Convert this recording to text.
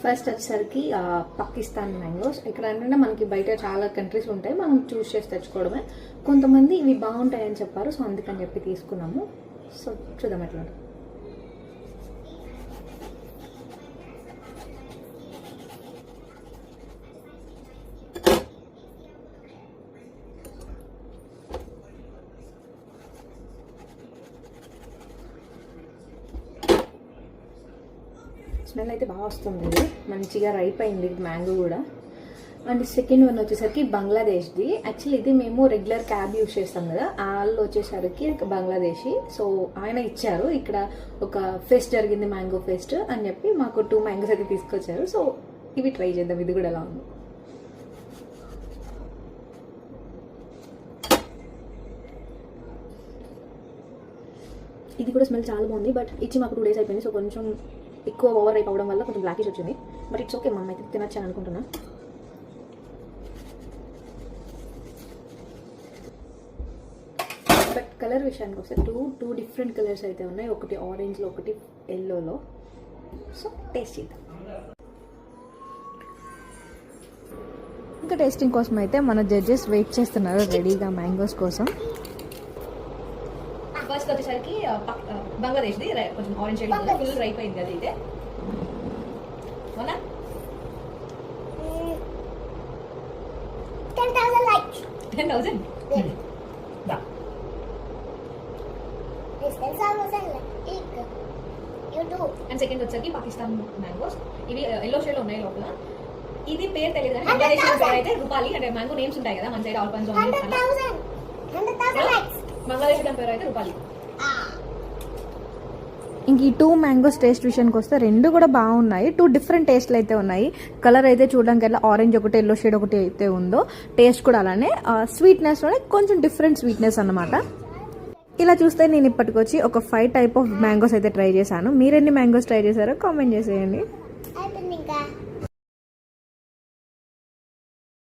First వచ్చేసరికి Pakistan mangoes. ఇక్కడ ఏంటంటే మనకి బయట చాలా కంట్రీస్ ఉంటాయి, మనం చూస్ చేసి తెచ్చుకోవడమే. కొంతమంది ఇవి బాగుంటాయని చెప్పారు, సో అందుకని చెప్పి తీసుకున్నాము. సో చూద్దాం ఎట్లా. స్మెల్ అయితే బాగా వస్తుంది, మంచిగా రైప్ అయింది మ్యాంగో కూడా. అండ్ సెకండ్ వన్ వచ్చేసరికి బంగ్లాదేశ్ది. యాక్చువల్లీ ఇది మేము రెగ్యులర్ క్యాబ్ యూజ్ చేస్తాం కదా, వాళ్ళు వచ్చేసరికి బంగ్లాదేశీ. సో ఆయన ఇచ్చారు, ఇక్కడ ఒక ఫెస్ట్ జరిగింది, మ్యాంగో ఫెస్ట్ అని చెప్పి మాకు 2 మ్యాంగోస్ అయితే తీసుకొచ్చారు. సో ఇవి ట్రై చేద్దాం, ఇది కూడా ఎలా ఉంది. ఇది కూడా స్మెల్ చాలా బాగుంది, బట్ ఇచ్చి మాకు 2 days అయిపోయింది. సో కొంచెం ఎక్కువ ఓవర్ రైప్ అవ్వడం వల్ల కొంచెం బ్లాకిష్ వచ్చింది, బట్ ఇట్స్ ఓకే, మనం అయితే తినొచ్చాను అనుకుంటున్నా. బట్ కలర్ విషయానికి వస్తే టూ డిఫరెంట్ కలర్స్ అయితే ఉన్నాయి, ఒకటి ఆరెంజ్లో ఒకటి ఎల్లోలో. సో టేస్ట్ చేద్దాం. ఇంకా టేస్టింగ్ కోసం అయితే మన జడ్జెస్ వెయిట్ చేస్తున్నారు రెడీగా మ్యాంగోస్ కోసం. ఫస్ట్ వచ్చేసరికి బంగ్లాదేశ్ది కొంచెం ఆరెంజ్ షేడ్ ఫుల్ రైప్ అయింది అది. అయితే అవునా 10,000 likes. 10,000. This 10,000 like you do. And second వచ్చేసరికి పాకిస్తాన్ మ్యాంగోస్. ఇవి ఎల్లో షేడ్ లో ఉన్నాయి లోపల. ఇది పేరు తెలియదు కానీ బంగ్లాదేశ్ పేరు అయితే రూపాలి, అంటే మ్యాంగో నేమ్స్ ఉంటాయి కదా మన సైడ్ ఆల్పన్స్. 100,000 likes. బంగ్లాదేశ్ పేరు అయితే రూపాలి. ఇంక ఈ 2 మ్యాంగోస్ టేస్ట్ విషయానికి వస్తే 2 కూడా బాగున్నాయి. 2 డిఫరెంట్ టేస్ట్లు అయితే ఉన్నాయి. కలర్ అయితే చూడడానికి ఎలా ఆరెంజ్ ఒకటి ఎల్లో షేడ్ ఒకటి అయితే ఉందో, టేస్ట్ కూడా అలానే. స్వీట్నెస్లోనే కొంచెం డిఫరెంట్ స్వీట్నెస్ అన్నమాట. ఇలా చూస్తే నేను ఇప్పటికొచ్చి ఒక 5 టైప్ ఆఫ్ మ్యాంగోస్ అయితే ట్రై చేశాను. మీరెన్ని మ్యాంగోస్ ట్రై చేశారో కామెంట్ చేసేయండి.